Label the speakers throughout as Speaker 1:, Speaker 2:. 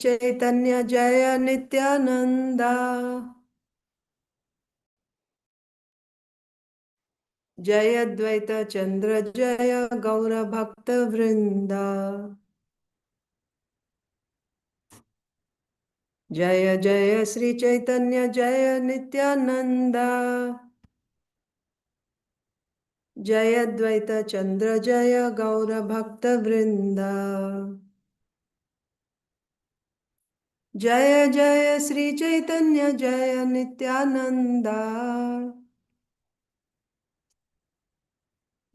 Speaker 1: Caitanya Jaya Nityananda Jaya Dvaita Chandra Jaya Gaura Bhakta Vrinda Jaya Jaya Śrī Caitanya Jaya Nityananda Jaya Dvaita Chandra Jaya Gaura Bhakta Vrinda Jaya Jaya Śrī Caitanya Jaya Nityananda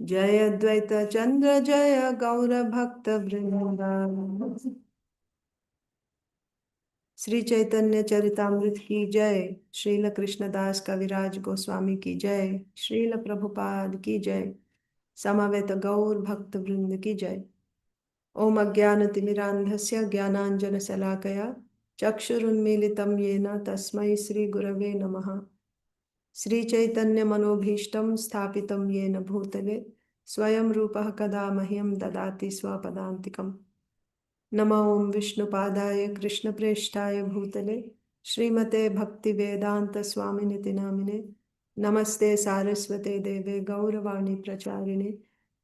Speaker 1: Jaya Dvaita Chandra Jaya Gaura Bhakta Vrinda Shri Chaitanya Charitamrita की जय, श्रील कृष्णदास कविराज गोस्वामी की जय, श्रील प्रभुपाद की जय, समवेत गौर भक्त वृंद की जय। ओम अज्ञानतिमिरान्धस्य ज्ञानाञ्जनशलाकया चक्षुरुन्मीलितं येन तस्मै श्री गुरवे नमः। श्री चैतन्य मनोभीष्टं स्थापितं येन भूतले स्वयं रूपः कदा मह्यं ददाति स्वपदान्तिकम्। नमो ओं विष्णुपादाय कृष्णप्रेष्ठाय भूतले श्रीमते भक्तिवेदांत स्वामिनिति नामिने नमस्ते सारस्वते देवे गौरवाणी प्रचारिणे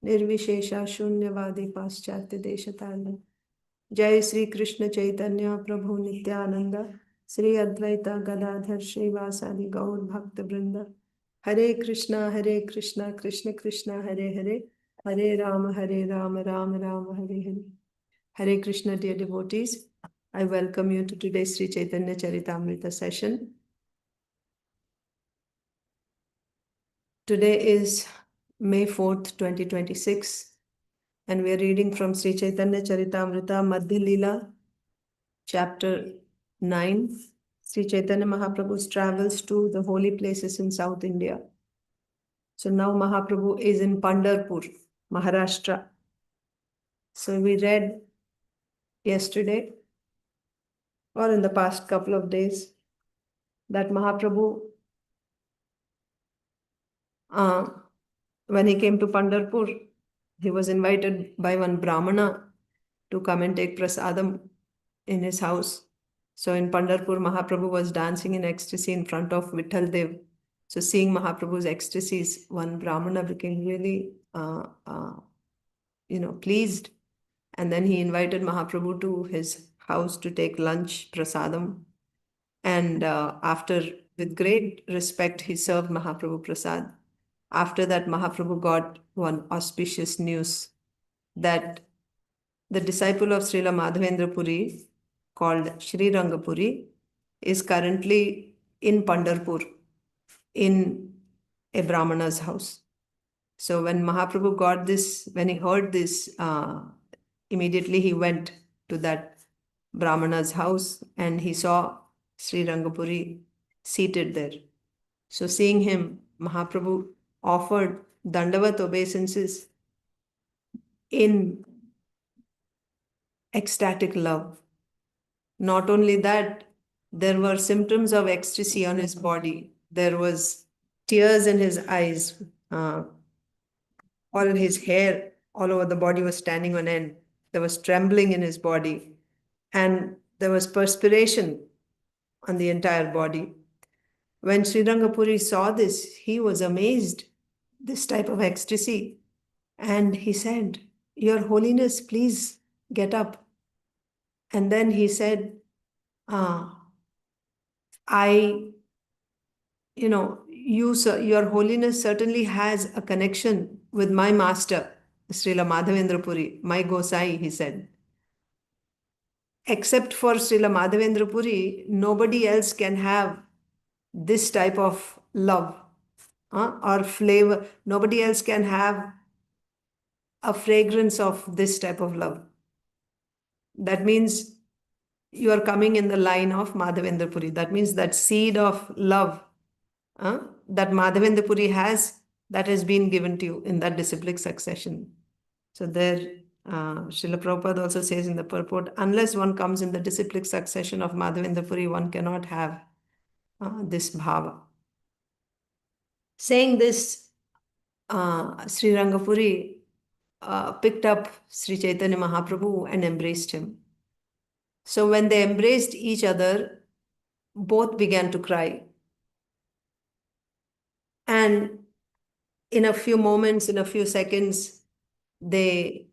Speaker 1: निर्विशेषा शून्यवादी पाश्चात्य देशतारिणे। जय श्री कृष्ण चैतन्य प्रभु नित्यानंद श्री अद्वैता गदाधर श्रीवासादि गौर भक्त वृंद। हरे कृष्णा कृष्ण कृष्ण हरे हरे, हरे Ram Ram Ram Hare Hare. Hare Krishna, dear devotees. I welcome you to today's Śrī Caitanya Charitamrita session. Today is May 4th, 2026, and we are reading from Śrī Caitanya Charitamrita, Madhya Leela, chapter 9. Śrī Caitanya Mahāprabhu's travels to the holy places in South India. So now Mahaprabhu is in Pāṇḍarapura, Maharashtra. So we read yesterday, or in the past couple of days, that Mahaprabhu, when he came to Pāṇḍarapura, he was invited by one brāhmana to come and take prasadam in his house. So in Pāṇḍarapura, Mahaprabhu was dancing in ecstasy in front of Viṭhṭhala. So seeing Mahaprabhu's ecstasies, one brāhmana became really pleased. And then he invited Mahaprabhu to his house to take lunch, prasadam. And after, with great respect, he served Mahaprabhu prasad. After that, Mahaprabhu got one auspicious news that the disciple of Srila Madhavendra Puri, called Śrī Raṅga Purī, is currently in Pāṇḍarapura, in a brahmana's house. So when Mahaprabhu got this, when he heard this, immediately he went to that brahmana's house and he saw Śrī Raṅga Purī seated there. So seeing him, Mahaprabhu offered dandavat obeisances in ecstatic love. Not only that, there were symptoms of ecstasy on his body. There was tears in his eyes. All his hair all over the body was standing on end. There was trembling in his body. And there was perspiration on the entire body. When Śrī Raṅga Purī saw this, he was amazed, this type of ecstasy. And he said, "Your Holiness, please get up." And then he said, Your Holiness certainly has a connection with my master, Srila Madhavendra Puri, my Gosai, he said. Except for Srila Madhavendra Puri, nobody else can have this type of love or flavor. Nobody else can have a fragrance of this type of love. That means you are coming in the line of Madhavendra Puri. That means that seed of love that Madhavendra Puri has, that has been given to you in that disciplic succession. So there, Srila Prabhupada also says in the purport, unless one comes in the disciplic succession of Madhavendra Puri, one cannot have this bhava. Saying this, Śrī Raṅga Purī picked up Śrī Caitanya Mahāprabhu and embraced him. So when they embraced each other, both began to cry. And in a few moments, in a few seconds, they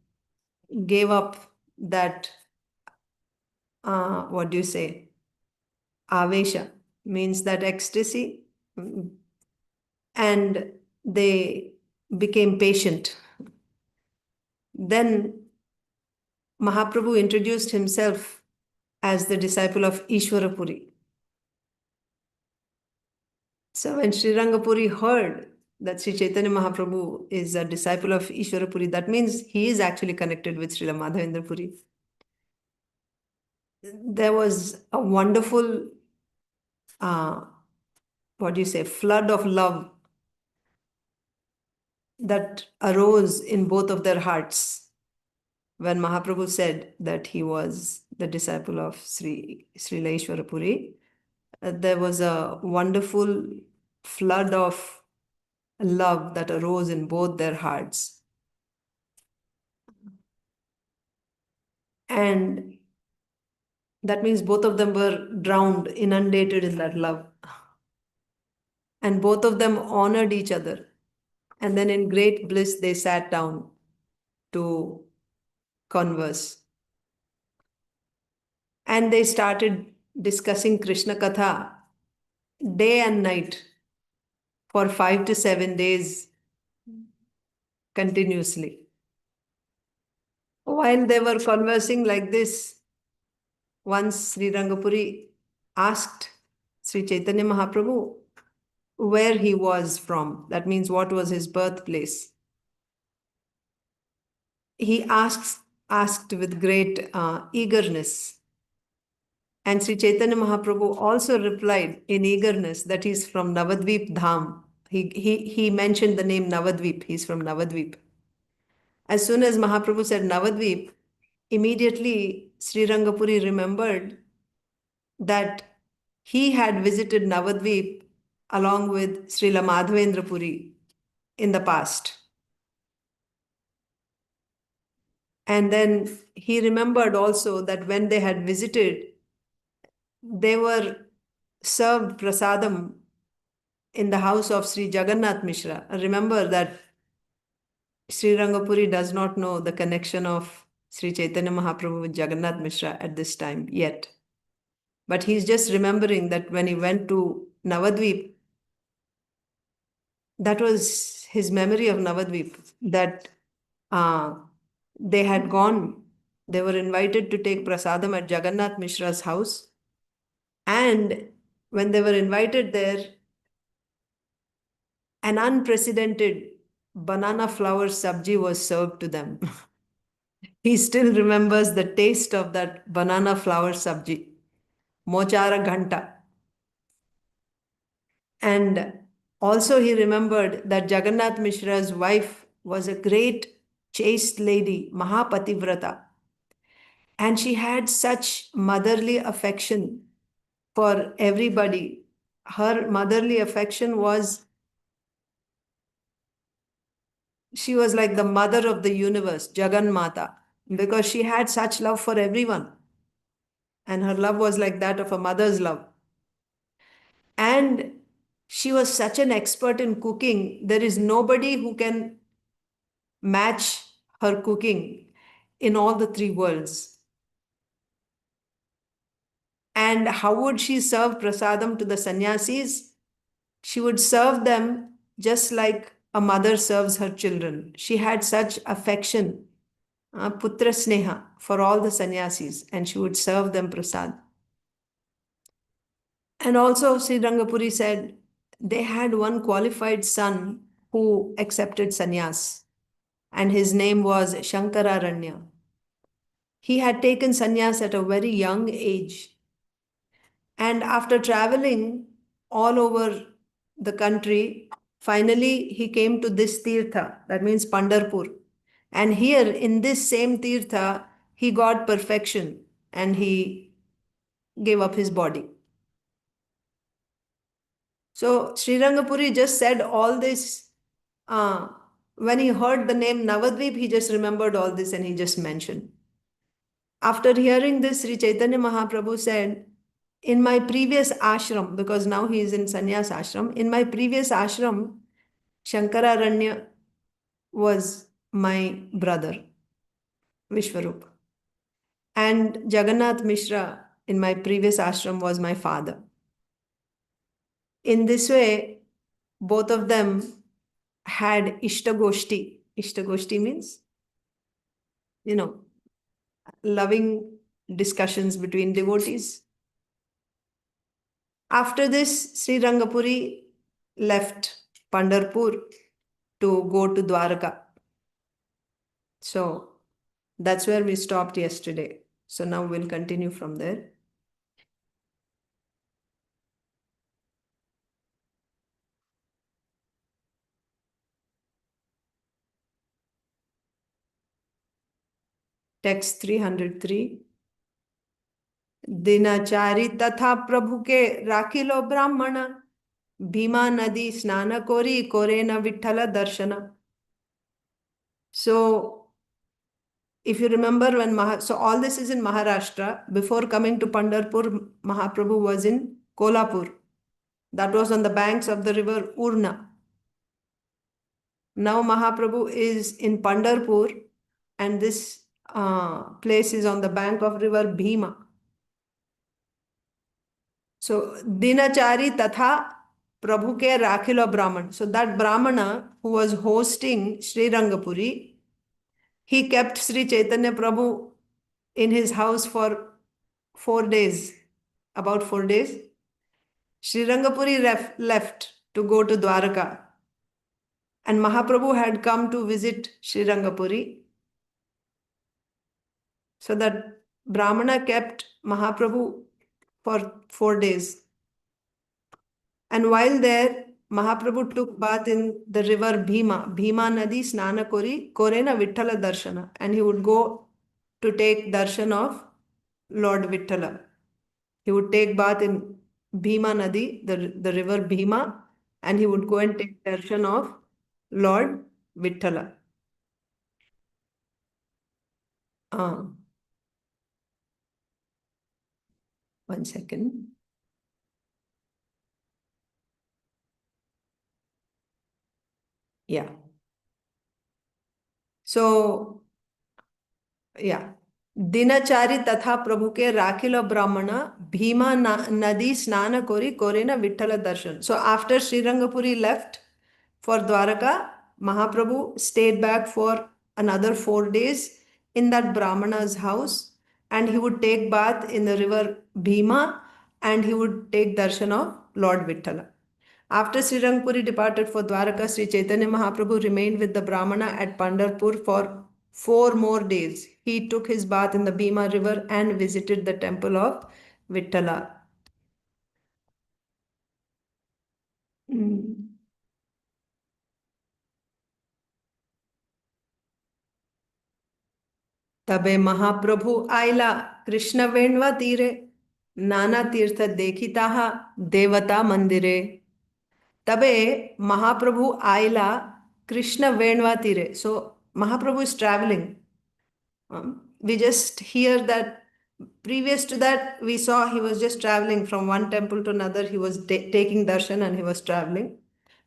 Speaker 1: gave up that, what do you say? Avesha means that ecstasy. And they became patient. Then Mahaprabhu introduced himself as the disciple of Ishvara Puri. So when Śrī Raṅga Purī heard that Śrī Caitanya Mahāprabhu is a disciple of Ishvara Puri, that means he is actually connected with Srila Madhavendra Puri. There was a wonderful, what do you say, flood of love that arose in both of their hearts when Mahaprabhu said that he was the disciple of Srila Ishvara Puri. There was a wonderful flood of love that arose in both their hearts. And that means both of them were drowned, inundated in that love. And both of them honored each other. And then in great bliss, they sat down to converse. And they started discussing Krishna Katha day and night for 5 to 7 days continuously. While they were conversing like this, once Śrī Raṅga Purī asked Śrī Caitanya Mahāprabhu where he was from. That means what was his birthplace. He asked with great eagerness. And Śrī Caitanya Mahāprabhu also replied in eagerness that he's from Navadvip Dham. He mentioned the name Navadvip. He's from Navadvip. As soon as Mahaprabhu said Navadvip, immediately Śrī Raṅga Purī remembered that he had visited Navadvip along with Srila Madhavendra Puri in the past. And then he remembered also that when they had visited, they were served prasadam in the house of Sri Jagannath Mishra. Remember that Śrī Raṅga Purī does not know the connection of Sri Caitanya Mahaprabhu with Jagannath Mishra at this time yet. But he's just remembering that when he went to Navadvip, that was his memory of Navadvip, that they had gone, they were invited to take prasadam at Jagannath Mishra's house. And when they were invited there, an unprecedented banana flower sabji was served to them. He still remembers the taste of that banana flower sabji, mochara ghanta. And also he remembered that Jagannath Mishra's wife was a great chaste lady, Mahapativrata. And she had such motherly affection for everybody. Her motherly affection was, she was like the mother of the universe, Jagan Mata, because she had such love for everyone. And her love was like that of a mother's love. And she was such an expert in cooking. There is nobody who can match her cooking in all the 3 worlds. And how would she serve prasadam to the sannyasis? She would serve them just like a mother serves her children. She had such affection, putra sneha, for all the sannyasis, and she would serve them prasad. And also Śrī Raṅga Purī said they had one qualified son who accepted sannyas, and his name was Shankararanya. He had taken sannyas at a very young age. And after traveling all over the country, finally he came to this tirtha, that means Pāṇḍarapura. And here in this same tirtha, he got perfection and he gave up his body. So Śrī Raṅga Purī just said all this. When he heard the name Navadvip, he just remembered all this and he just mentioned. After hearing this, Śrī Caitanya Mahāprabhu said, in my previous ashram, because now he is in sannyas ashram, in my previous ashram, Shankararanya was my brother, Vishwarup. And Jagannath Mishra in my previous ashram was my father. In this way, both of them had Ishtagoshti. Ishtagoshti means, loving discussions between devotees. After this, Śrī Raṅga Purī left Pāṇḍarapura to go to Dvārakā. So that's where we stopped yesterday. So now we'll continue from there. Text 303. Dina cāri tathā prabhuke rākhilo brāhmaṇa Bhīmā-nadī snāna karena Viṭthṭhala darśana. So if you remember when so all this is in Maharashtra. Before coming to Pāṇḍarapura, Mahaprabhu was in Kolhapur. That was on the banks of the river Urna. Now Mahaprabhu is in Pāṇḍarapura, and this place is on the bank of river Bhīma. So dinachari tathā prabhuke rākhila brāhmaṇa. So that brahmana who was hosting Śrī Raṅga Purī, he kept Śrī Caitanya Prabhu in his house for 4 days, about 4 days. Śrī Raṅga Purī left to go to Dvārakā. And Mahaprabhu had come to visit Śrī Raṅga Purī. So that brahmana kept Mahaprabhu for 4 days. And while there, Mahaprabhu took bath in the river Bhīma, Bhīmā-nadī snāna karena Viṭthṭhala darśana. And he would go to take darshan of Lord Viṭthṭhala. He would take bath in Bhīmā-nadī, the river Bhīma, and he would go and take darshan of Lord Viṭthṭhala. One second. Yeah. So, yeah. Dinachari tathā prabhuke rākhila brāhmaṇa Bhīmā-nadī snāna karena Viṭthṭhala darshan. So after Śrī Raṅga Purī left for Dvārakā, Mahaprabhu stayed back for another 4 days in that brahmana's house, and he would take bath in the river Bhīma, and he would take darshan of Lord Viṭthṭhala. After Śrī Raṅga Purī departed for Dvārakā, Śrī Caitanya Mahāprabhu remained with the brahmana at Pāṇḍarapura for 4 more days. He took his bath in the Bhīmā River and visited the temple of Viṭthṭhala. तबे महाप्रभु आयला कृष्ण-वेṇvā-tīre नाना तीर्थ देखिताहा देवता-mandire. Tabe Mahaprabhu Aila Kṛṣṇa-veṇvā-tīre. So Mahaprabhu is traveling. We just hear that previous to that we saw he was just traveling from one temple to another. He was taking darshan and he was traveling.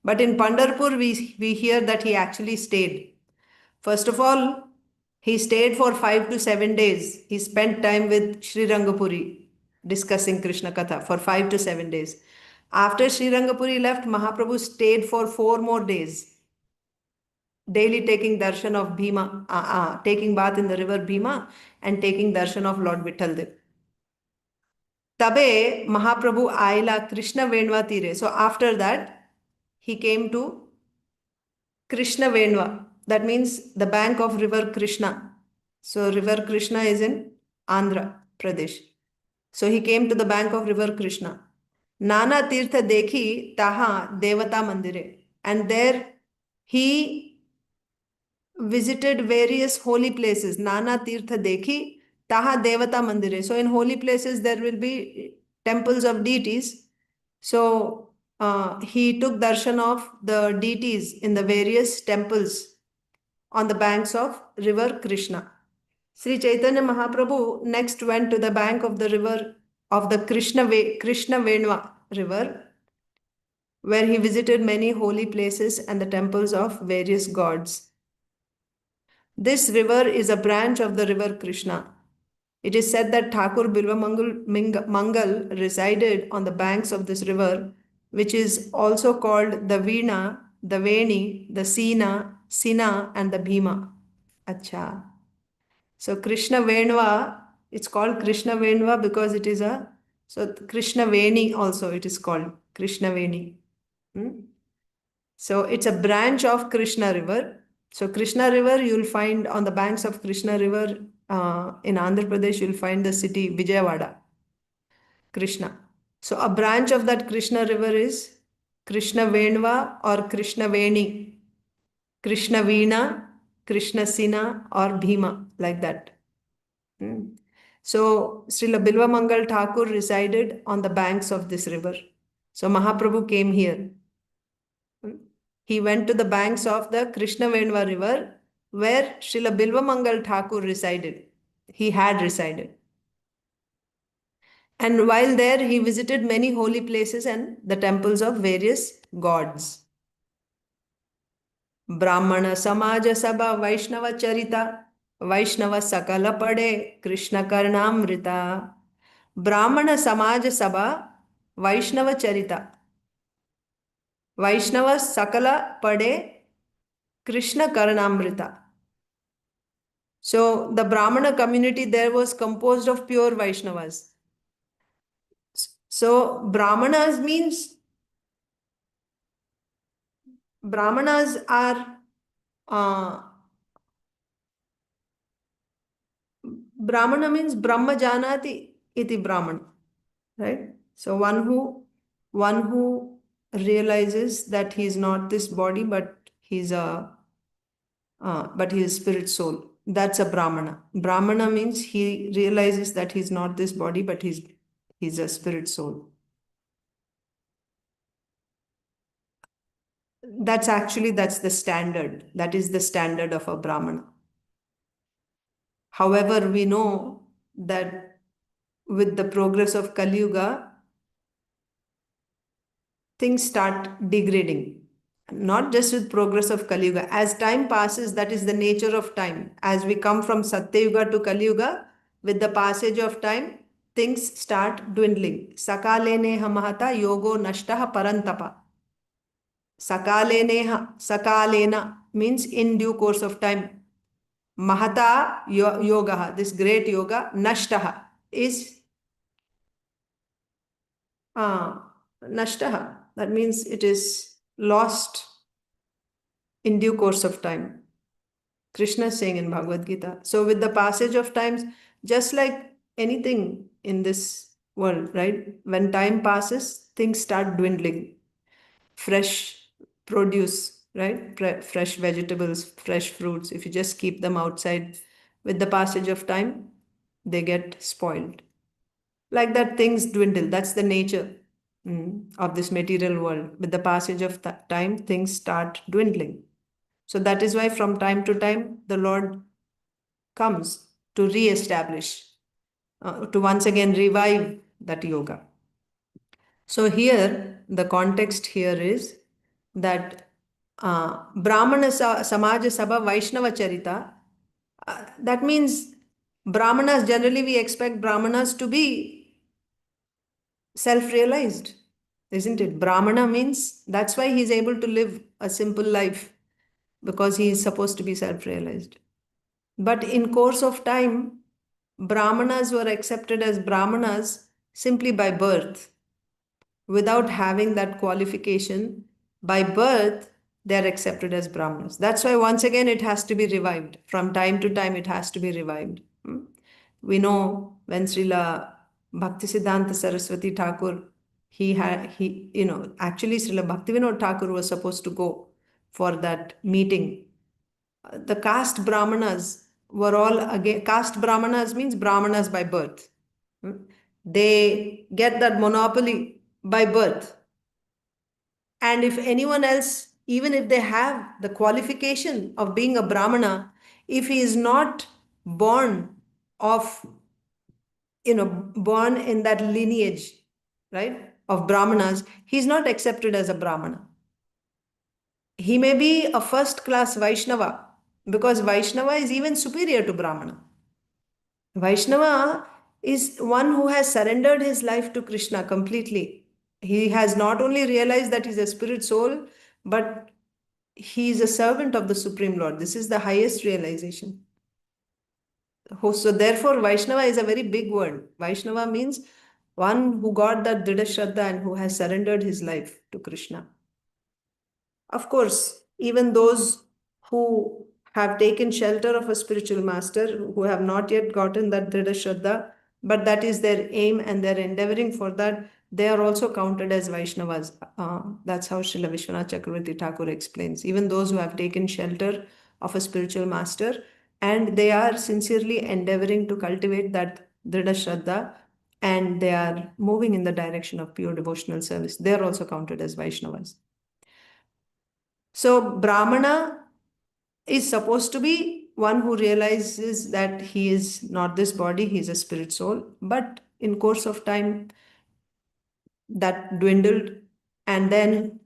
Speaker 1: But in Pāṇḍarapura we hear that he actually stayed. First of all, he stayed for 5 to 7 days. He spent time with Śrī Raṅga Purī discussing Krishna Katha for 5 to 7 days. After Śrī Raṅga Purī left, Mahaprabhu stayed for 4 more days, daily taking darshan of Bhīma, taking bath in the river Bhīma and taking darshan of Lord Viṭthṭhala. Tabe Mahaprabhu Aila Kṛṣṇa-veṇvā-tīre. So after that, he came to Kṛṣṇa-veṇvā. That means the bank of river Kṛṣṇa. So river Kṛṣṇa is in Andhra Pradesh. So he came to the bank of river Kṛṣṇa. Nana tirtha dekhi taha devatā-mandire. And there he visited various holy places. Nana tirtha dekhi taha devatā-mandire. So in holy places there will be temples of deities. So he took darshan of the deities in the various temples on the banks of river Kṛṣṇa. Sri Caitanya Mahaprabhu next went to the bank of the river of the Kṛṣṇa-veṇvā River, where he visited many holy places and the temples of various gods. This river is a branch of the river Krishna. It is said that Thakur BILVAMANGAL resided on the banks of this river, which is also called the Veena, the Veni, the Sina, and the Bhīmā. Acha. So Kṛṣṇa-veṇvā, it's called Kṛṣṇa-veṇvā because it is so Kṛṣṇa-veni also it is called Kṛṣṇa-veni. So it's a branch of Krishna River. So Krishna River, you'll find on the banks of Krishna River in Andhra Pradesh, you'll find the city Vijayawada, Krishna. So a branch of that Krishna River is Kṛṣṇa-veṇvā or Kṛṣṇa-veni, Kṛṣṇa-veena, Kṛṣṇa-sina or Bhīmā, like that. So Srila Bilvamangal Thakur resided on the banks of this river. So Mahaprabhu came here. He went to the banks of the Kṛṣṇa-veṇvā River, where Srila Bilvamangal Thakur resided. He had resided. And while there, he visited many holy places and the temples of various gods. Brāhmaṇa-samāja sabha vaiṣṇava-carita, vaiṣṇava pade kṛṣṇa-karṇāmṛta. Brāhmaṇa-samāja sabha vaiṣṇava-carita. Vaishnava Sakala Pade Kṛṣṇa-karṇāmṛta. So the Brahmana community there was composed of pure Vaishnavas. So Brahmanas means Brahmanas are Brahmana means Brahma Janati iti Brahmana, right? So one who realizes that he is not this body, but he's spirit soul. That's a Brahmana. Brahmana means he realizes that he's not this body, but he's a spirit soul. That's the standard. That is the standard of a Brahmana. However, we know that with the progress of Kali Yuga, things start degrading. Not just with progress of Kali Yuga. As time passes, that is the nature of time. As we come from Satya Yuga to Kali Yuga, with the passage of time, things start dwindling. Sakaleneha mahata yogo nashtaha parantapa. Sakalena means in due course of time. Mahata yoga, this great yoga, nashtaha is nashtaha. That means it is lost in due course of time. Krishna is saying in Bhagavad Gita. So with the passage of times, just like anything in this world, right? When time passes, things start dwindling. Fresh produce, right? Fresh vegetables, fresh fruits, if you just keep them outside, with the passage of time, they get spoiled. Like that, things dwindle. That's the nature of this material world. With the passage of time, things start dwindling. So that is why from time to time, the Lord comes to re-establish, to once again revive that yoga. So here, the context here is that Brāhmaṇa-samāja sabha vaiṣṇava-carita. That means Brahmanas, generally we expect Brahmanas to be self-realized, isn't it? Brahmana means, that's why he's able to live a simple life, because he is supposed to be self-realized. But in course of time, Brahmanas were accepted as Brahmanas simply by birth. Without having that qualification, by birth, they are accepted as Brahmanas. That's why once again it has to be revived. From time to time it has to be revived. We know when Srila Bhaktisiddhanta Saraswati Thakur, actually Srila Bhaktivinoda Thakur was supposed to go for that meeting. The caste Brahmanas were all again, caste Brahmanas means Brahmanas by birth. They get that monopoly by birth. And if anyone else, even if they have the qualification of being a Brahmana, if he is not born of, born in that lineage, right, of Brahmanas, he's not accepted as a Brahmana. He may be a first-class Vaishnava, because Vaishnava is even superior to Brahmana. Vaishnava is one who has surrendered his life to Krishna completely. He has not only realized that he's a spirit soul, but he is a servant of the Supreme Lord. This is the highest realization. So therefore, Vaishnava is a very big word. Vaishnava means one who got that Dridha Shraddha and who has surrendered his life to Krishna. Of course, even those who have taken shelter of a spiritual master, who have not yet gotten that Dridha Shraddha, but that is their aim and they're endeavoring for that, they are also counted as Vaishnavas. That's how Srila Vishwanath Chakravarti Thakur explains. Even those who have taken shelter of a spiritual master and they are sincerely endeavoring to cultivate that Dridha Shraddha and they are moving in the direction of pure devotional service, they are also counted as Vaishnavas. So Brahmana is supposed to be one who realizes that he is not this body, he is a spirit soul. But in course of time, that dwindled. And then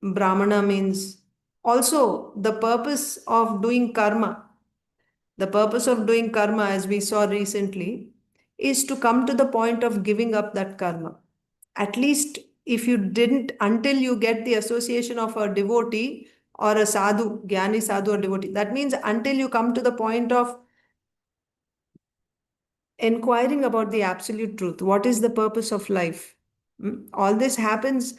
Speaker 1: Brahmana means also the purpose of doing karma. The purpose of doing karma, as we saw recently, is to come to the point of giving up that karma. At least if you didn't, until you get the association of a devotee or a sadhu, jnani sadhu or devotee. That means until you come to the point of inquiring about the absolute truth. What is the purpose of life? All this happens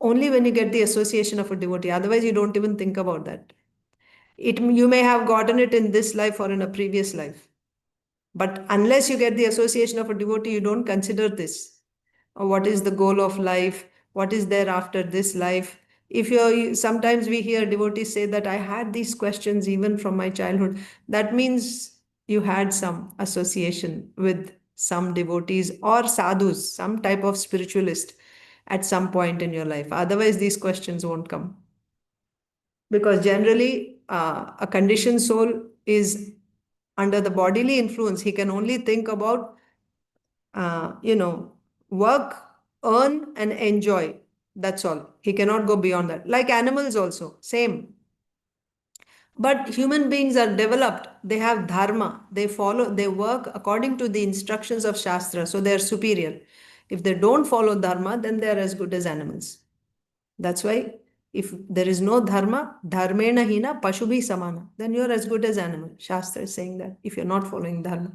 Speaker 1: only when you get the association of a devotee. Otherwise, you don't even think about that. You may have gotten it in this life or in a previous life. But unless you get the association of a devotee, you don't consider this. What is the goal of life? What is there after this life? Sometimes we hear devotees say that I had these questions even from my childhood. That means you had some association with some devotees or sadhus, some type of spiritualist at some point in your life. Otherwise, these questions won't come. Because generally, a conditioned soul is under the bodily influence. He can only think about, work, earn, and enjoy. That's all. He cannot go beyond that. Like animals also, same. But human beings are developed. They have dharma. They work according to the instructions of Shastra. So they are superior. If they don't follow dharma, then they are as good as animals. That's why if there is no dharma, dharmena hina pashubhi samana, then you're as good as animal. Shastra is saying that if you're not following dharma.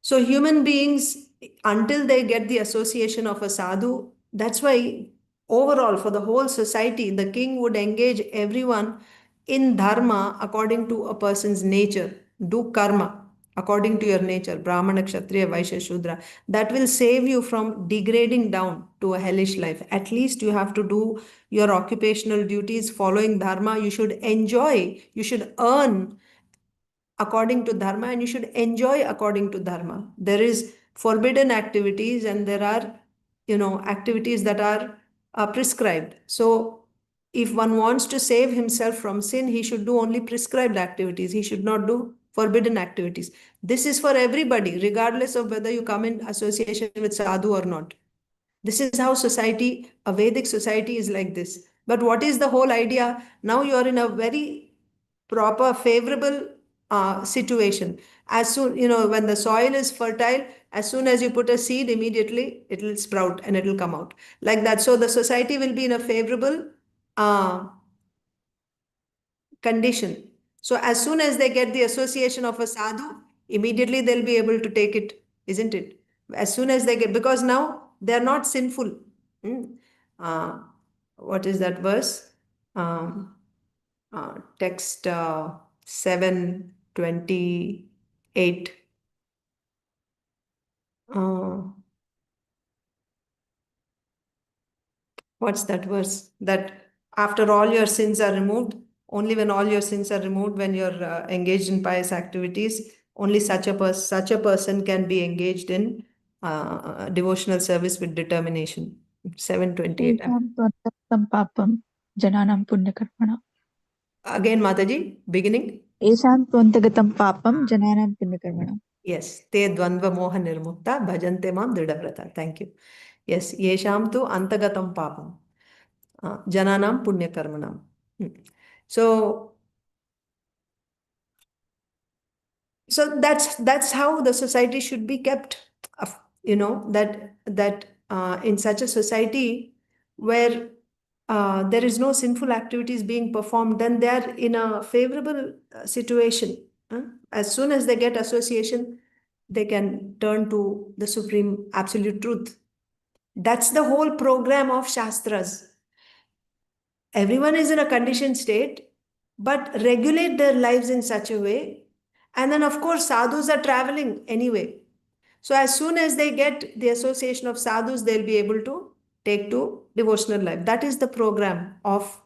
Speaker 1: So human beings, until they get the association of a sadhu, that's why overall for the whole society, the king would engage everyone in dharma according to a person's nature. Do karma according to your nature, brāhmaṇa, kshatriya, vaishya, shudra. That will save you from degrading down to a hellish life. At least you have to do your occupational duties following dharma. You should enjoy, you should earn according to dharma and you should enjoy according to dharma. There is forbidden activities and there are, activities that are prescribed. So if one wants to save himself from sin, he should do only prescribed activities. He should not do forbidden activities. This is for everybody, regardless of whether you come in association with sadhu or not. This is how society, a Vedic society is like this. But what is the whole idea? Now you are in a very proper, favorable situation. As soon, when the soil is fertile, as soon as you put a seed, immediately it will sprout and it will come out. Like that. So the society will be in a favorable condition. So as soon as they get the association of a sadhu, immediately they'll be able to take it, isn't it? As soon as they get, because now they're not sinful. What is that verse? Text 7:28. What's that verse? That after all your sins are removed, only when all your sins are removed, when you're engaged in pious activities, only such a person can be engaged in devotional service with determination. 7:28.
Speaker 2: Papam jananam punyakarmana.
Speaker 1: Again, Mataji, beginning.
Speaker 2: Yesham tvantagatam papam jananam punyakarmanam.
Speaker 1: Yes, te dvandva moha nirmukta bhajante mam dridavrata. Thank you. Yes, yesham tu antagatam papam jananam punyakarmanam. So that's how the society should be kept. You know, that in such a society where there is no sinful activities being performed, then they are in a favorable situation. As soon as they get association, they can turn to the supreme absolute truth. That's the whole program of Shastras. Everyone is in a conditioned state, but regulate their lives in such a way. And then, of course, sadhus are traveling anyway. So as soon as they get the association of sadhus, they'll be able to take to devotional life. That is the program of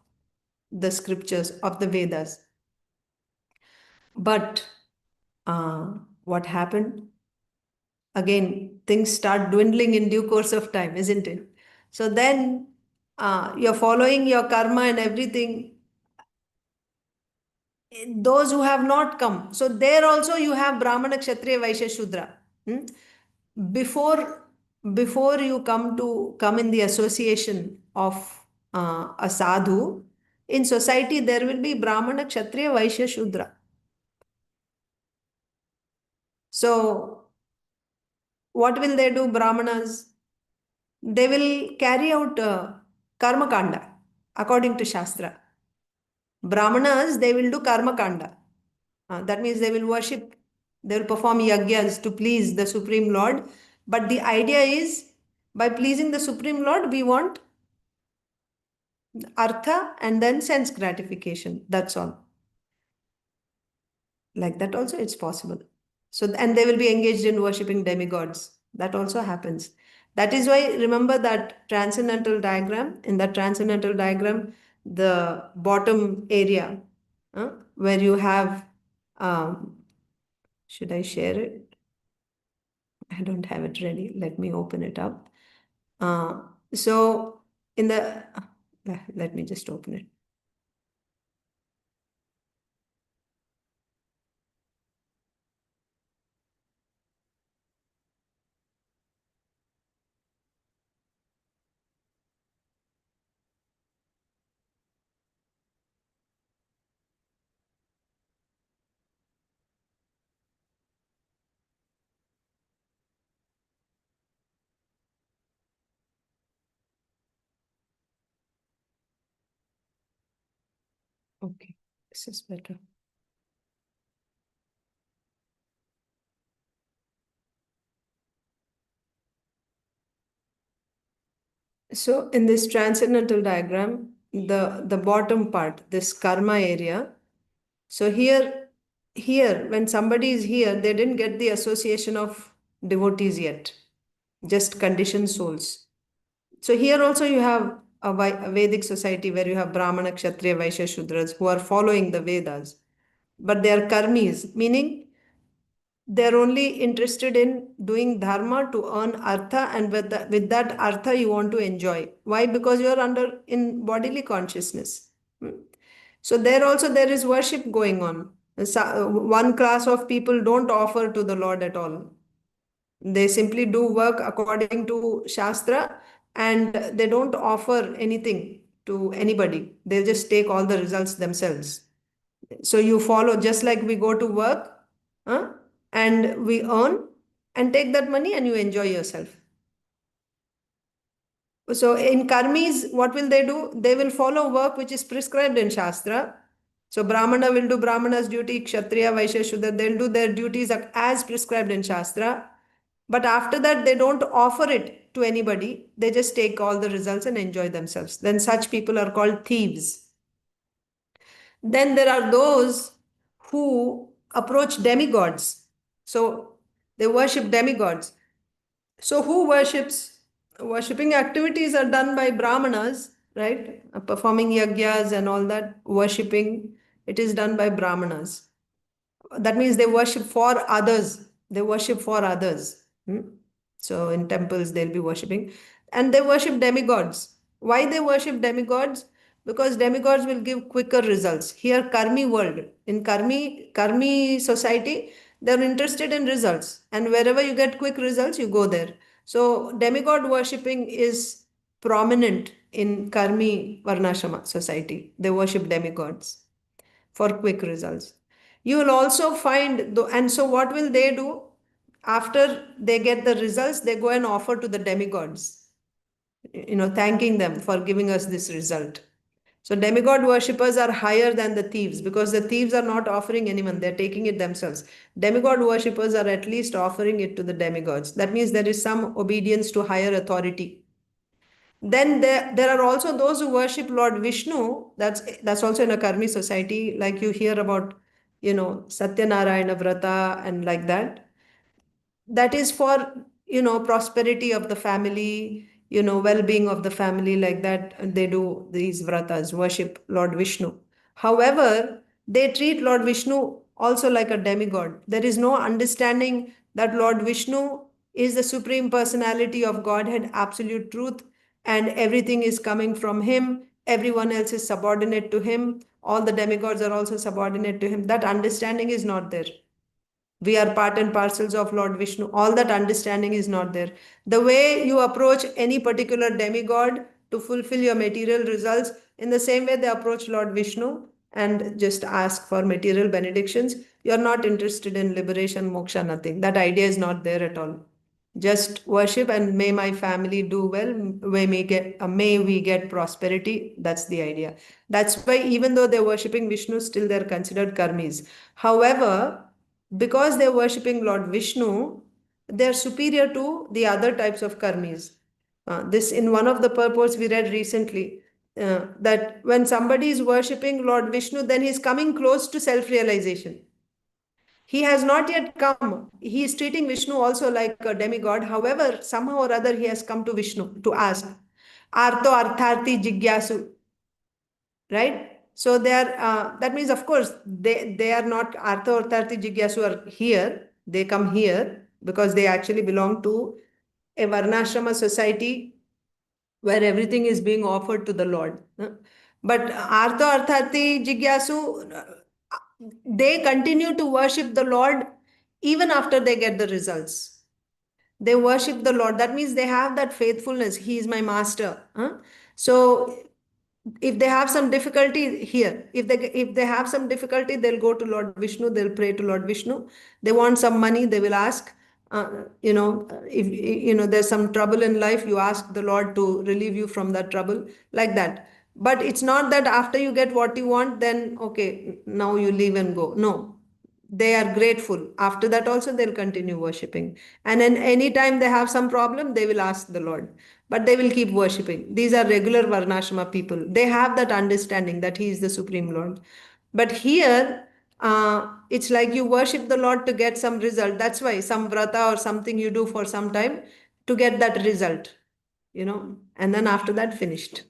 Speaker 1: the scriptures, of the Vedas. But what happened? Again, things start dwindling in due course of time, isn't it? So then you're following your karma and everything. Those who have not come. So there also you have Brahmana, Kshatriya, Vaishya, Shudra. Before you come in the association of a sadhu, in society there will be Brahmana, Kshatriya, Vaishya, Shudra. So what will they do, Brahmanas? They will carry out karma kanda according to Shastra. Brahmanas, they will do karma kanda. That means they will worship, they will perform yagyas to please the Supreme Lord. But the idea is, by pleasing the Supreme Lord, we want artha and then sense gratification. That's all. Like that also it's possible. So, and they will be engaged in worshipping demigods. That also happens. That is why, remember that transcendental diagram. In that transcendental diagram, the bottom area where you have, should I share it? I don't have it ready. Let me open it up. So in the, let me just open it. Okay, this is better. So in this transcendental diagram, the bottom part, this karma area. So here, when somebody is here, they didn't get the association of devotees yet, just conditioned souls. So here also you have a Vedic society where you have Brahmana, Kshatriya, Vaishya, Shudras who are following the Vedas. But they are karmis, meaning they're only interested in doing dharma to earn artha, and with that artha you want to enjoy. Why? Because you're in bodily consciousness. So there also there is worship going on. One class of people don't offer to the Lord at all. They simply do work according to Shastra and they don't offer anything to anybody. They'll just take all the results themselves. So you follow, just like we go to work and we earn and take that money and you enjoy yourself. So in karmis, what will they do? They will follow work which is prescribed in Shastra. So Brahmana will do Brahmana's duty, Kshatriya, Vaishya, Shudra, they'll do their duties as prescribed in Shastra. But after that, they don't offer it to anybody. They just take all the results and enjoy themselves. Then such people are called thieves. Then there are those who approach demigods. So they worship demigods. So who worships? Worshipping activities are done by Brahmanas, right? Performing yagyas and all that, worshipping, it is done by Brahmanas. That means they worship for others. They worship for others. So in temples, they'll be worshipping. And they worship demigods. Why they worship demigods? because demigods will give quicker results. Here, karmi world, in karmi society, they're interested in results. And wherever you get quick results, you go there. So demigod worshipping is prominent in karmi varnashrama society. They worship demigods for quick results. You will also find, and so what will they do? After they get the results, they go and offer to the demigods, thanking them for giving us this result. So demigod worshippers are higher than the thieves, because the thieves are not offering anyone, they're taking it themselves. Demigod worshippers are at least offering it to the demigods. That means there is some obedience to higher authority. Then there are also those who worship Lord Vishnu. That's also in a karmi society, like you hear about, Satyanarayana Vrata and like that. That is for, prosperity of the family, well-being of the family, like that. And they do these vratas, worship Lord Vishnu. However, they treat Lord Vishnu also like a demigod. There is no understanding that Lord Vishnu is the supreme personality of Godhead, absolute truth, and everything is coming from him. Everyone else is subordinate to him. All the demigods are also subordinate to him. That understanding is not there. We are part and parcels of Lord Vishnu. All that understanding is not there. The way you approach any particular demigod to fulfill your material results, in the same way they approach Lord Vishnu and just ask for material benedictions. You're not interested in liberation, moksha, nothing. That idea is not there at all. Just worship and may my family do well, may we get prosperity. That's the idea. That's why even though they're worshipping Vishnu, still they're considered karmis. However, because they're worshipping Lord Vishnu, they're superior to the other types of karmis. This in one of the purports we read recently, that when somebody is worshipping Lord Vishnu, then he's coming close to self-realization. He has not yet come. He is treating Vishnu also like a demigod. However, somehow or other, he has come to Vishnu to ask. Artho artharthi jigyasu. Right? So they are, that means, of course, they are not Artho artharthi jigyasu are here. They come here because they actually belong to a Varnashrama society where everything is being offered to the Lord. But Artho artharthi jigyasu, they continue to worship the Lord even after they get the results. They worship the Lord. That means they have that faithfulness. He is my master. So if they have some difficulty here, if they have some difficulty, they'll go to Lord Vishnu, they'll pray to Lord Vishnu. They want some money, they will ask. If there's some trouble in life, you ask the Lord to relieve you from that trouble, like that. But it's not that after you get what you want, then okay, now you leave and go. No, they are grateful. After that also they'll continue worshipping. And then any time they have some problem, they will ask the Lord. But they will keep worshipping. These are regular Varnashrama people. They have that understanding that he is the Supreme Lord. But here, it's like you worship the Lord to get some result. That's why some vrata or something you do for some time to get that result, and then after that finished.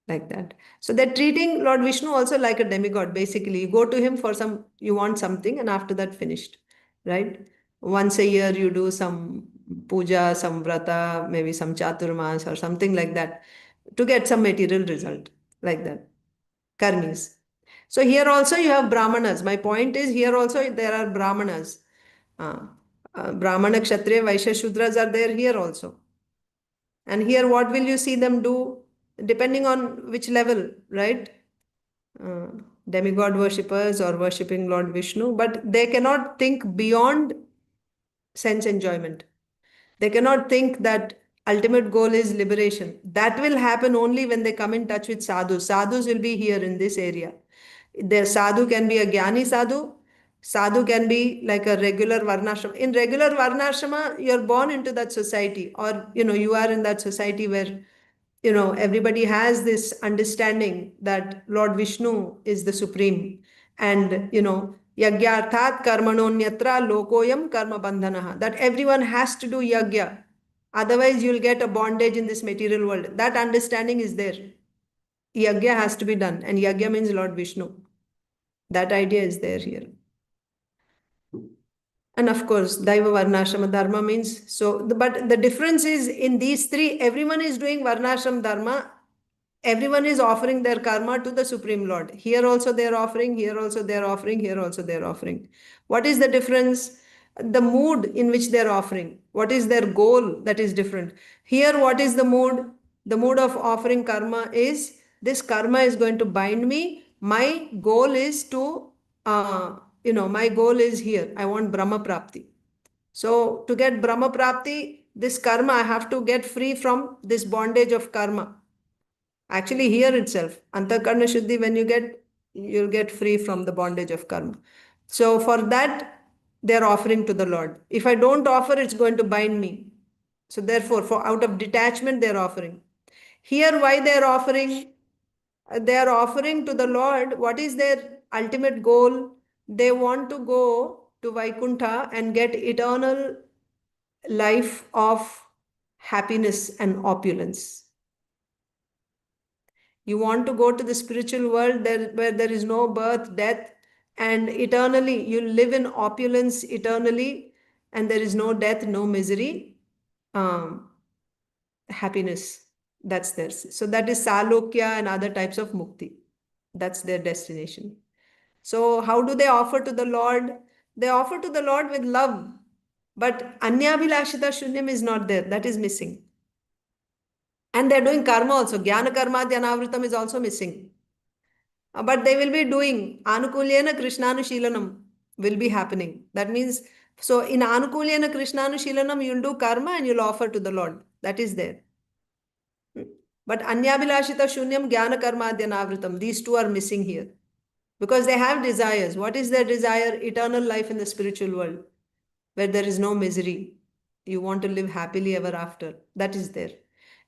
Speaker 1: Like that. So they're treating Lord Vishnu also like a demigod, basically. You go to him for you want something, and after that finished, right? Once a year you do some puja, some vrata, maybe some chaturmas or something like that to get some material result, like that. Karmis. So here also you have brahmanas. My point is here also there are brahmanas. Brahmana, kshatriya, vaishya, shudras are there here also. And here what will you see them do? Depending on which level, right? Demigod worshippers or worshipping Lord Vishnu, but they cannot think beyond sense enjoyment. They cannot think that ultimate goal is liberation. That will happen only when they come in touch with sadhus. Sadhus will be here in this area. The sadhu can be a jnani sadhu. Sadhu can be like a regular varnashrama. In regular varnashrama, you're born into that society, or you are in that society where everybody has this understanding that Lord Vishnu is the supreme, and yagyarthat karmanonyatra lokoyam karma bandhanaha, that everyone has to do yagya, otherwise you'll get a bondage in this material world. That understanding is there. Yagya has to be done, and yagya means Lord Vishnu. That idea is there here. And of course, Daiva Varnashrama Dharma means, but the difference is in these three, everyone is doing Varnashram Dharma everyone is offering their karma to the Supreme Lord. Here also they are offering, here also they are offering, here also they are offering. What is the difference? The mood in which they are offering. What is their goal? That is different. Here, what is the mood? The mood of offering karma is, this karma is going to bind me. My goal is to, my goal is here. I want Brahma Prapti. So to get Brahma Prapti, this karma, I have to get free from this bondage of karma. Actually, here itself, Antakarna Shuddhi, when you'll get free from the bondage of karma. So for that, they're offering to the Lord. If I don't offer, it's going to bind me. So therefore, for out of detachment, they're offering. Here, why they're offering? They are offering to the Lord. What is their ultimate goal? They want to go to Vaikuntha and get eternal life of happiness and opulence. You want to go to the spiritual world where there is no birth, death, and eternally you live in opulence eternally, and there is no death, no misery, happiness. That's theirs. So that is Salokya and other types of mukti. That's their destination. So how do they offer to the Lord? They offer to the Lord with love. But Anyabhilashita Shunyam is not there. That is missing. And they're doing karma also. Jnana karma dhyanavritam is also missing. But they will be doing Anukulyena Krishnanushilanam will be happening. That means, so in Anukulyena Krishnanushilanam, you'll do karma and you'll offer to the Lord. That is there. But Anyabhilashita Shunyam Jnana karma dhyanavritam, these two are missing here. Because they have desires. What is their desire? Eternal life in the spiritual world, where there is no misery. You want to live happily ever after. That is there.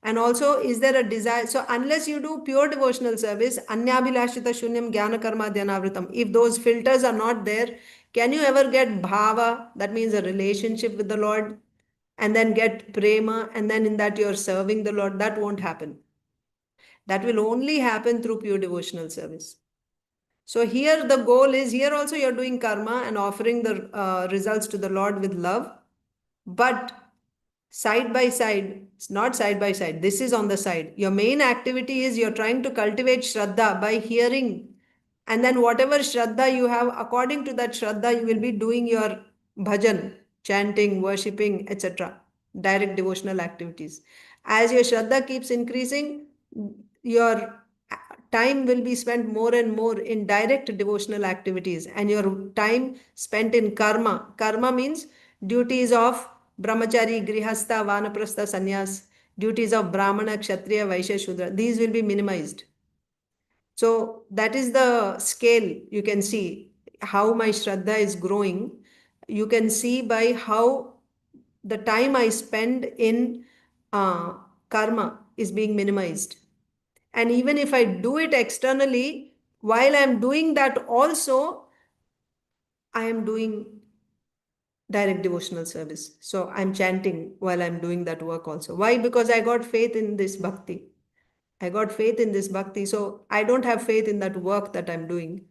Speaker 1: And also, is there a desire? So unless you do pure devotional service, Anyabhilashita Shunyam Jnana Karma Dhyanavritam, if those filters are not there, can you ever get bhava? That means a relationship with the Lord. And then get prema. And then in that you're serving the Lord. That won't happen. That will only happen through pure devotional service. So here the goal is, here also you're doing karma and offering the results to the Lord with love. But side by side, it's not side by side, this is on the side. Your main activity is you're trying to cultivate Shraddha by hearing. And then whatever Shraddha you have, according to that Shraddha, you will be doing your bhajan, chanting, worshipping, etc. Direct devotional activities. As your Shraddha keeps increasing, your time will be spent more and more in direct devotional activities, and your time spent in karma. Karma means duties of brahmachari, grihastha, vanaprastha, sannyas, duties of brahmana, kshatriya, vaishya, shudra. These will be minimized. So that is the scale. You can see how my Shraddha is growing. You can see by how the time I spend in karma is being minimized. And even if I do it externally, while I'm doing that also, I am doing direct devotional service. So I'm chanting while I'm doing that work also. Why? Because I got faith in this bhakti. I got faith in this bhakti. So I don't have faith in that work that I'm doing.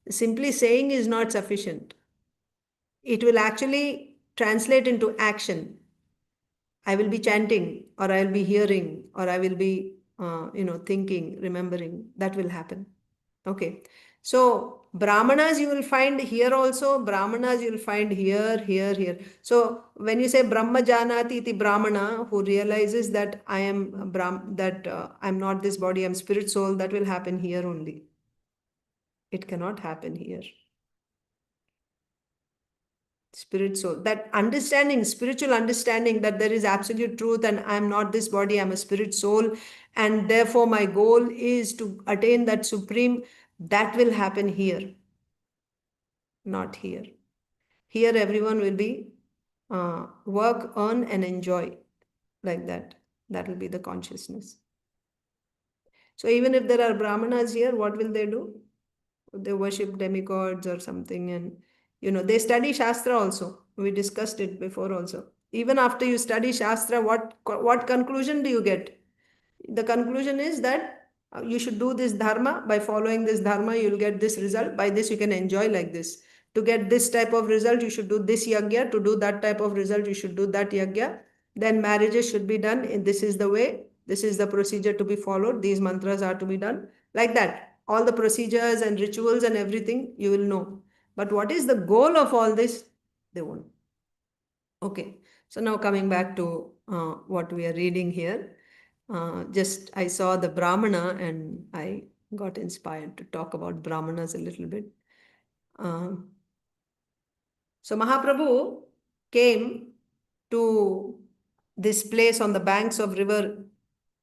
Speaker 1: Simply saying is not sufficient. It will actually translate into action. I will be chanting, or I will be hearing, or I will be, thinking, remembering. That will happen. Okay. So Brahmanas you will find here also, Brahmanas you will find here, here, here. So when you say Brahma Janati iti Brahmana, who realizes that I am I'm not this body, I'm spirit soul, that will happen here only. It cannot happen here. Spirit soul, that understanding, spiritual understanding that there is absolute truth and I'm not this body, I'm a spirit soul, and therefore my goal is to attain that supreme, that will happen here, not here. Here everyone will be work, earn and enjoy, like that. That will be the consciousness. So even if there are Brahmanas here, what will they do? They worship demigods or something, and they study Shastra also. We discussed it before also. Even after you study Shastra, what conclusion do you get? The conclusion is that you should do this dharma. By following this dharma, you will get this result. By this, you can enjoy like this. To get this type of result, you should do this yagya. To do that type of result, you should do that yagya. Then marriages should be done. And this is the way. This is the procedure to be followed. These mantras are to be done. Like that. All the procedures and rituals and everything you will know. But what is the goal of all this? They won't. Okay. So now coming back to what we are reading here. Just I saw the Brahmana and I got inspired to talk about Brahmanas a little bit. So Mahaprabhu came to this place on the banks of river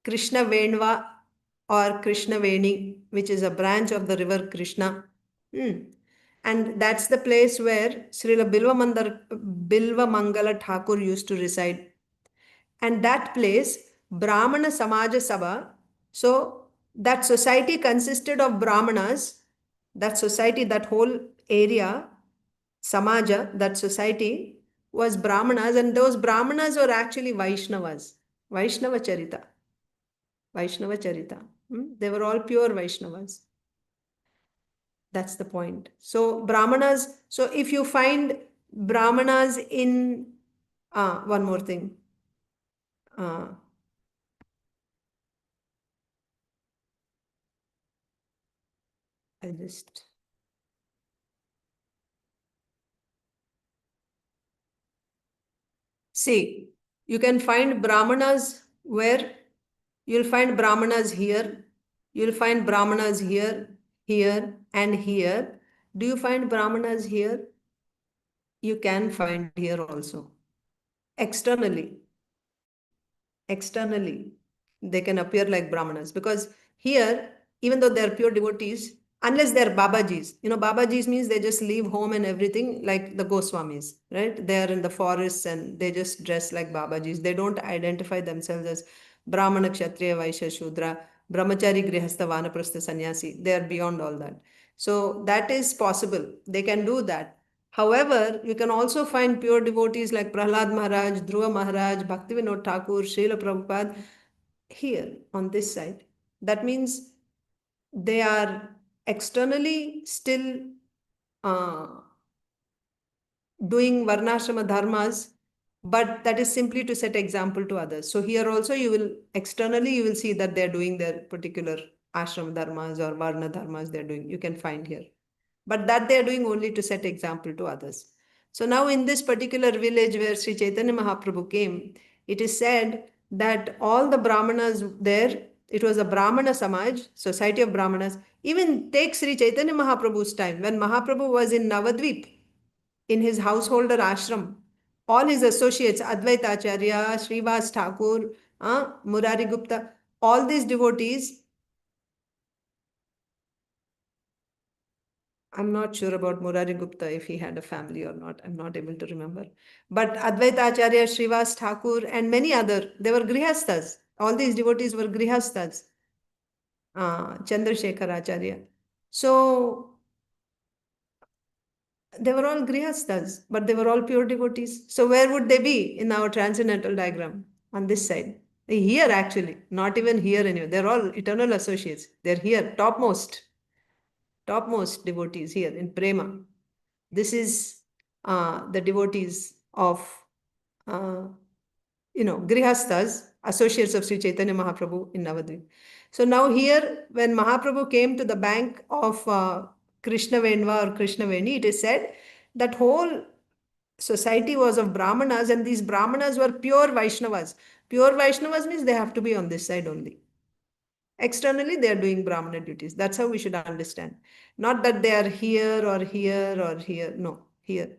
Speaker 1: Kṛṣṇa-veṇvā or Kṛṣṇa-veṇi, which is a branch of the river Krishna. And that's the place where Srila Bilvamangala Thakur used to reside. And that place, brāhmaṇa-samāja sabha, so that society consisted of brahmanas, that society, that whole area, samaja, that society was brahmanas, and those brahmanas were actually Vaishnavas, Vaisṇava-carita. Vaisṇava-carita. They were all pure Vaishnavas. That's the point. So brahmanas, so if you find brahmanas in, one more thing. I just... See, you can find brahmanas where you'll find brahmanas here, you'll find brahmanas here, here, and here. Do you find brahmanas here? You can find here also. Externally, they can appear like brahmanas, because here, even though they're pure devotees, unless they're Babajis, Babajis means they just leave home and everything like the Goswamis, right? They're in the forests and they just dress like Babajis. They don't identify themselves as Brahmana, Kshatriya, Vaishya, Shudra, Brahmachari, Grihastha, Vanaprastha, Sannyasi. They're beyond all that. So that is possible. They can do that. However, you can also find pure devotees like Prahlad Maharaj, Dhruva Maharaj, Bhaktivinoda Thakur, Srila Prabhupada here on this side. That means they are externally still doing varnashrama dharmas, but that is simply to set example to others. So here also externally you will see that they're doing their particular ashram dharmas or varna dharmas they're doing. You can find here. But that they're doing only to set example to others. So now in this particular village where Śrī Caitanya Mahāprabhu came, it is said that all the brahmanas there, it was a Brahmana-samāja, society of brahmanas. Even take Śrī Caitanya Mahāprabhu's time, when Mahaprabhu was in Navadvip, in his householder ashram, all his associates, Advaitacharya, Srivas Thakur, Murari Gupta, all these devotees, I'm not sure about Murari Gupta if he had a family or not. I'm not able to remember. But Advaitacharya, Srivas Thakur, and many other, they were grihasthas. All these devotees were grihasthas. Chandrasekhar Acharya. So they were all grihasthas, but they were all pure devotees. So where would they be in our transcendental diagram? On this side. Here actually, not even here anyway. They're all eternal associates. They're here, topmost devotees here in Prema. This is the devotees of, grihasthas, associates of Śrī Caitanya Mahāprabhu in Navadvip. So now here, when Mahaprabhu came to the bank of Kṛṣṇa-veṇvā or Kṛṣṇa-veṇi, it is said that whole society was of brahmanas, and these brahmanas were pure Vaishnavas. Pure Vaishnavas means they have to be on this side only. Externally, they are doing brahmana duties. That's how we should understand. Not that they are here or here or here. No, here.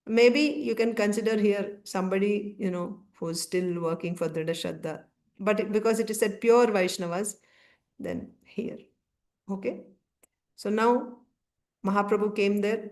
Speaker 1: Maybe you can consider here somebody, who's still working for Dhrida Shraddha. But because it is said pure Vaishnavas, then here. Okay. So now Mahaprabhu came there.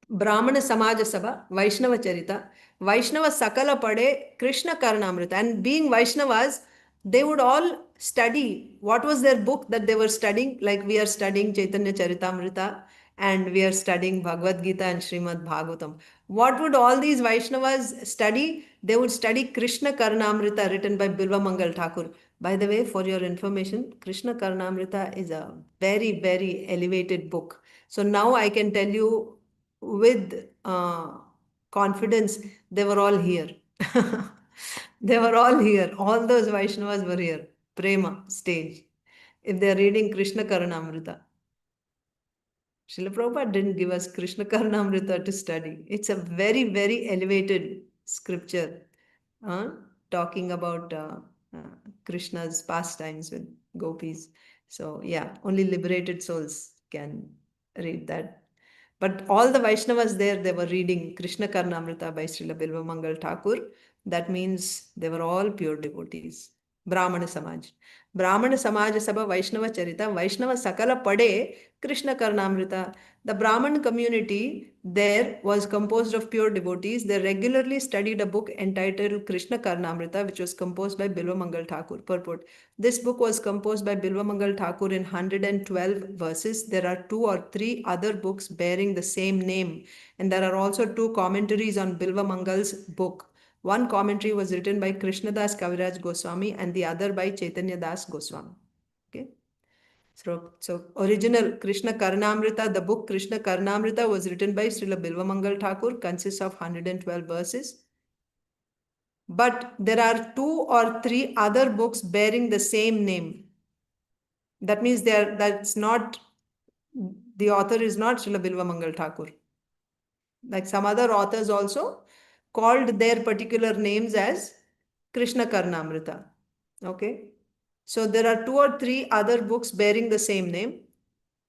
Speaker 1: Brahmana-samāja sabha, Vaisṇava-carita, Vaishnava sakala pade, kṛṣṇa-karṇāmṛta. And being Vaishnavas, they would all study. What was their book that they were studying? Like we are studying Chaitanya Charitamrita and we are studying Bhagavad Gita and Srimad Bhagavatam. What would all these Vaishnavas study? They would study kṛṣṇa-karṇāmṛta written by Bilvamangal Thakur. By the way, for your information, kṛṣṇa-karṇāmṛta is a very, very elevated book. So now I can tell you with confidence, they were all here. They were all here. All those Vaishnavas were here. Prema stage. If they are reading Krishna-Karṇāmṛta. Srila Prabhupada didn't give us Kṛṣṇa-karṇāmṛta to study. It's a very, very elevated scripture talking about Krishna's pastimes with gopis. So yeah, only liberated souls can read that. But all the Vaishnavas there, they were reading Kṛṣṇa-karṇāmṛta by Srila BILVAMANGALA Thakur. That means they were all pure devotees. Brāhmaṇa-samāja. Brāhmaṇa-samāja sabha vaiṣṇava-carita. Vaishnava sakala pade Kṛṣṇa-karṇāmṛta. The Brahman community there was composed of pure devotees. They regularly studied a book entitled Kṛṣṇa-karṇāmṛta, which was composed by BILVAMANGALA Thakur. Purport. This book was composed by BILVAMANGALA Thakur in 112 verses. There are 2 or 3 other books bearing the same name. And there are also 2 commentaries on Bilvamangal's book. One commentary was written by Krishnadas Kaviraj Goswami and the other by Chaitanya Das Goswami. Okay. So original Kṛṣṇa-Karṇāmṛta, the book Kṛṣṇa-Karṇāmṛta was written by Srila Bilvamangal Thakur, consists of 112 verses. But there are 2 or 3 other books bearing the same name. That means that's not, the author is not Srila Bilvamangal Thakur. Like some other authors also called their particular names as Kṛṣṇa-Karṇāmṛta. Okay. So there are 2 or 3 other books bearing the same name.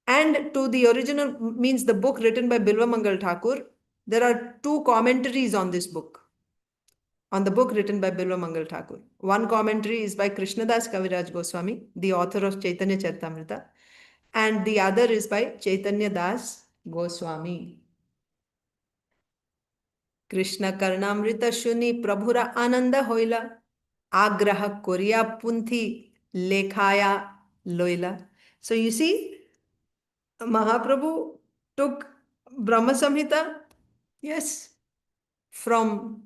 Speaker 1: And to the original, means the book written by Bilvamangal Thakur, there are 2 commentaries on this book. On the book written by Bilvamangal Thakur. One commentary is by Krishnadas Kaviraj Goswami, the author of Chaitanya Charitamrita. And the other is by Chaitanya Das Goswami. Kṛṣṇa-karṇāmṛta shuni prabhura ananda hoila. Agraha koriya punthi lekhaya loila. So you see, Mahaprabhu took Brahma Samhita, yes, from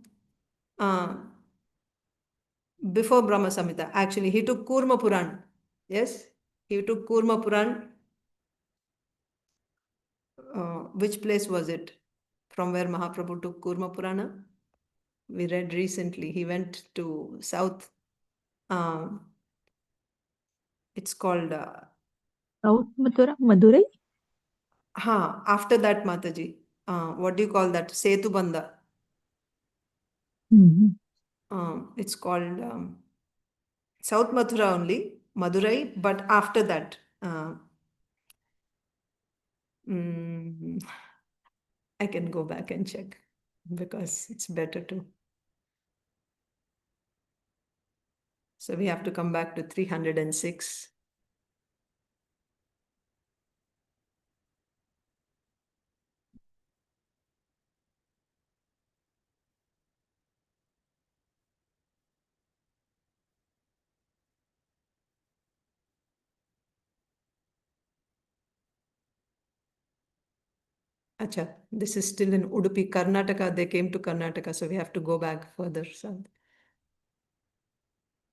Speaker 1: before Brahma Samhita. Actually, he took Kurma Puran. Yes, he took Kurma Puran. Which place was it? From where Mahaprabhu took Kurma Purana? We read recently. He went to South. It's called
Speaker 2: South Madurai?
Speaker 1: After that, Mataji. What do you call that? Setubandha. It's called South Mathura only, Madurai, but after that, I can go back and check because it's better to. So we have to come back to 306. Acha, this is still in Udupi, Karnataka. They came to Karnataka, so we have to go back further south.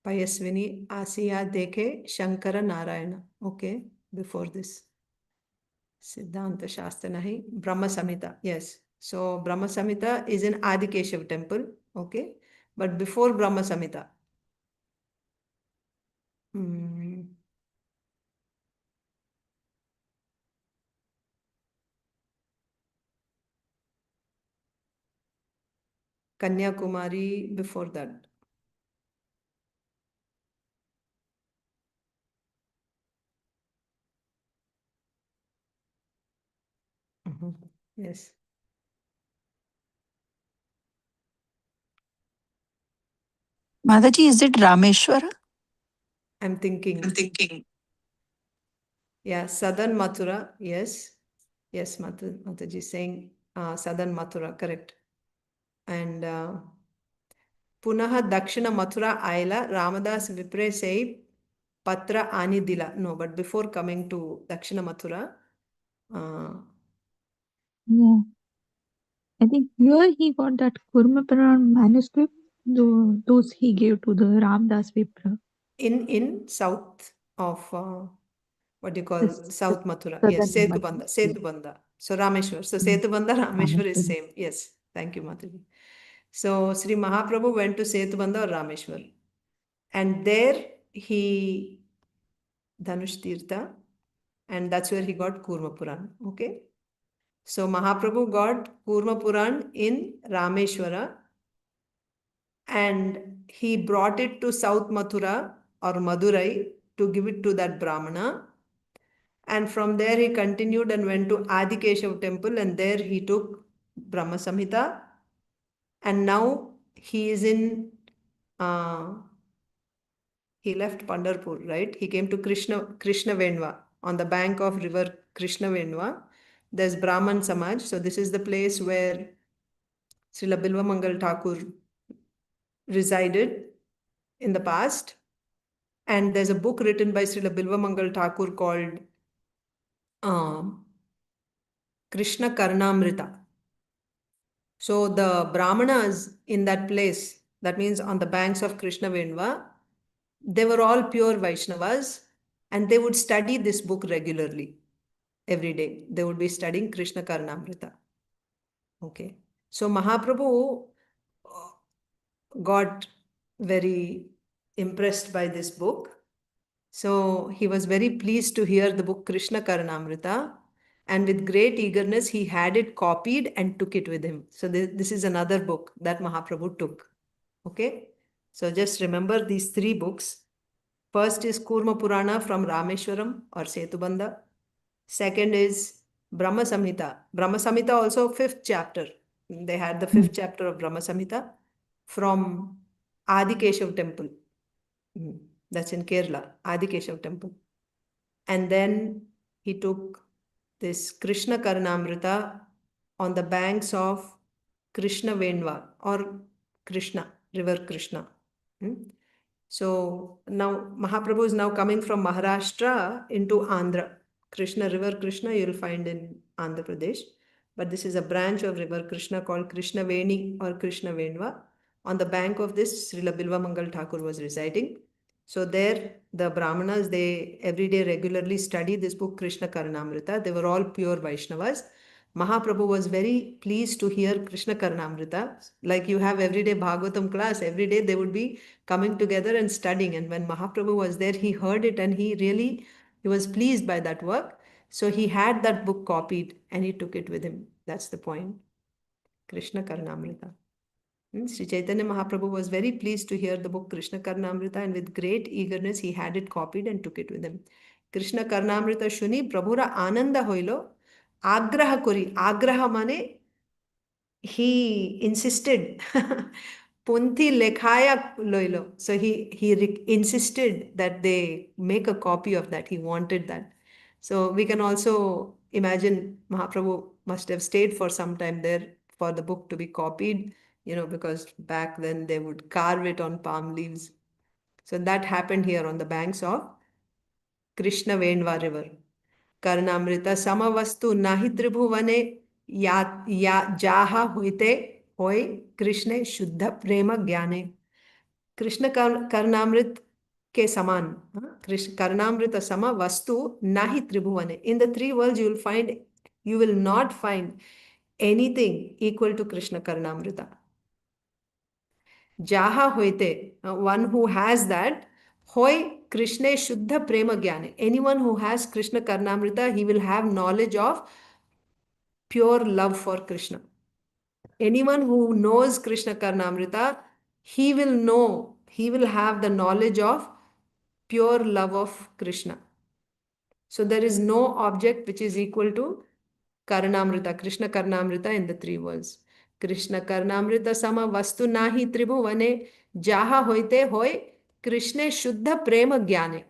Speaker 1: Payasvini Asiya Dekhe Shankara Narayana. Okay, before this. Siddhanta Shastra Nahi. Brahma Samhita. Yes. So Brahma Samhita is in Adikeshav temple. Okay. But before Brahma Samhita. Kanyakumari before that. Yes.
Speaker 3: Mataji, is it Rameshwara?
Speaker 1: I'm thinking. Yeah, Southern Mathura. Yes. Yes, Mataji saying Southern Mathura, correct. And Punaha Dakshina Mathura Aila, Ramadas Vipre say Patra Ani Dila. No, but before coming to Dakshina Mathura.
Speaker 2: Yeah. I think here he got that Kurmapuran manuscript, those he gave to the Ramdas Vipra.
Speaker 1: In south of what do you call South Mathura? Yes, Setubandha. So Rameshwar. So Setubandha, Rameshwar is same. Yes. Thank you, Mataji. So Sri Mahaprabhu went to Setubandha or Rameshwar. And there he Dhanush Tirtha, and that's where he got Kurma Puran. Okay. So Mahaprabhu got Kurma Puran in Rameshwara, and he brought it to South Mathura or Madurai to give it to that Brahmana. And from there he continued and went to Adikeshav temple, and there he took Brahma Samhita. And now he is in, he left Pāṇḍarapura, right? He came to Kṛṣṇa-veṇvā on the bank of river Kṛṣṇa-veṇvā. There's Brāhmaṇa-samāja. So this is the place where Srila Bilvamangala Thakur resided in the past. And there's a book written by Srila Bilvamangala Thakur called kṛṣṇa-karṇāmṛta. So the Brahmanas in that place, that means on the banks of Kṛṣṇa-veṇvā, they were all pure Vaishnavas, and they would study this book regularly. Every day they would be studying kṛṣṇa-karṇāmṛta. Okay. So Mahaprabhu got very impressed by this book. So he was very pleased to hear the book Kṛṣṇa-karṇāmṛta, and with great eagerness he had it copied and took it with him. So this is another book that Mahaprabhu took. Okay. So just remember these three books. First is Kurma Purana from Rameshwaram or Setubandha. Second is Brahma Samhita. Brahma Samhita also 5th chapter. They had the 5th chapter of Brahma Samhita from Adikeshav temple. That's in Kerala, Adikeshav temple. And then he took this kṛṣṇa-karṇāmṛta on the banks of Kṛṣṇa-veṇvā or Kṛṣṇa, river Kṛṣṇa. So now Mahaprabhu is now coming from Maharashtra into Andhra. Kṛṣṇa, river Kṛṣṇa, you'll find in Andhra Pradesh. But this is a branch of river Kṛṣṇa called Kṛṣṇa-veṇi or Kṛṣṇa-veṇvā. On the bank of this, Srila Bilvamangala Thakur was residing. So there, the Brahmanas, they every day regularly study this book Kṛṣṇa-karṇāmṛta. They were all pure Vaishnavas. Mahaprabhu was very pleased to hear Kṛṣṇa-karṇāmṛta. Like you have everyday Bhagavatam class, every day they would be coming together and studying. And when Mahaprabhu was there, he heard it and he was pleased by that work. So he had that book copied and he took it with him. That's the point. Kṛṣṇa-karṇāmṛta. Śrī Caitanya Mahāprabhu was very pleased to hear the book Kṛṣṇa-karṇāmṛta, and with great eagerness he had it copied and took it with him. Kṛṣṇa-karṇāmṛta shuni prabhura ananda hoilo agraha kori. Agraha mane he insisted. Punthi lekhaya loilo. So he insisted that they make a copy of that. He wanted that. So we can also imagine Mahaprabhu must have stayed for some time there for the book to be copied, because back then they would carve it on palm leaves. So that happened here on the banks of Kṛṣṇa-veṇvā River. Karnamrita samavastu nahi tribhuvane ya jaha hoite hoy Krishna shuddha prema gyane. Krishna Karnamrit ke saman. Karnamrita sama vastu nahi tribhuvane. In the three worlds you will not find anything equal to Krishna Karnamrita. Jaha hoite, one who has that, hoy Krishna shuddha prema gyane. Anyone who has Krishna Karnamrita, he will have knowledge of pure love for Krishna. Anyone who knows Krishna Karnamrita, he will have the knowledge of pure love of Krishna. So there is no object which is equal to Karnamrita, Krishna Karnamrita in the three worlds. Krishna Karnamrita sama vastu nahi tribhuvane jaha hoite hoy Krishna shuddha prema gyane.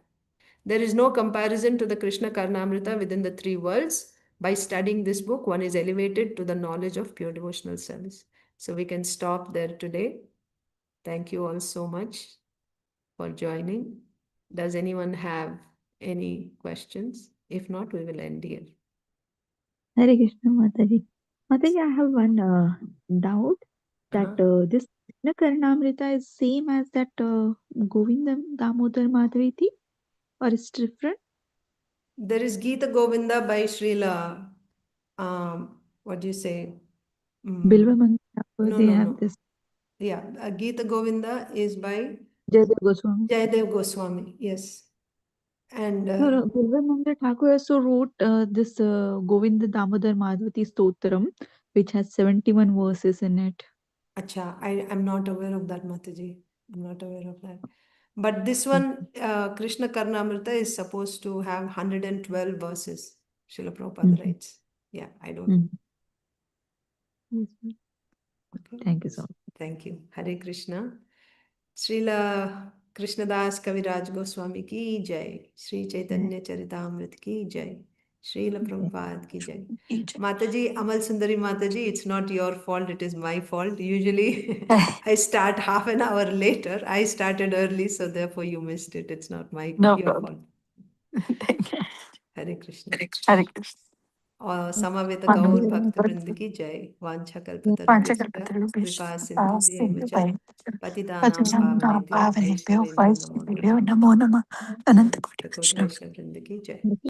Speaker 1: There is no comparison to the Krishna Karnamrita within the three worlds. By studying this book, one is elevated to the knowledge of pure devotional service. So we can stop there today. Thank you all so much for joining. Does anyone have any questions? If not, we will end here.
Speaker 2: Hare Krishna, Mataji. Mataji, I have one doubt that this Krishna Karnamrita is same as that Govindam Damodar Madhaviti, or it's different?
Speaker 1: There is Gita Govinda by Srila, what do you say?
Speaker 2: Bilvamangala, they have this.
Speaker 1: Yeah, Gita Govinda is by
Speaker 2: Jayadev Goswami.
Speaker 1: Jayadev Goswami, yes. And
Speaker 2: No, Bilvamangala Thakur also wrote this Govinda Damodar Madhavati Stotram, which has 71 verses in it.
Speaker 1: Acha, I'm not aware of that, Mataji. I'm not aware of that. But this one, Kṛṣṇa-karṇāmṛta, is supposed to have 112 verses. Srila Prabhupada writes. Yeah, I don't know.
Speaker 2: Yes, sir.
Speaker 1: Okay.
Speaker 2: Thank you so much.
Speaker 1: Thank you. Hare Krishna. Srila Krishnadas Kaviraj Goswami ki jai. Śrī Caitanya Charitamrita ki jai. Srila Prabhupada ki jai. Mataji, Amal Sundari Mataji, it's not your fault, it is my fault. Usually I start half an hour later. I started early, so therefore you missed it. It's not
Speaker 3: No
Speaker 1: your
Speaker 3: problem.
Speaker 1: fault.
Speaker 3: Thank you.
Speaker 1: Hare Krishna.
Speaker 3: Hare Krishna.
Speaker 1: Samaveta Gaur Bhakta Vrinda ki jai. Vancha kalpatarubhyascha kripa sindhubhyeva cha patitanam pavanebhyo vaishnavebhyo namo namaha.
Speaker 3: Namo Namah. Ananta Koti
Speaker 1: Thakur
Speaker 3: Vaishnava.
Speaker 1: Vaishnava Vrinda ki jai.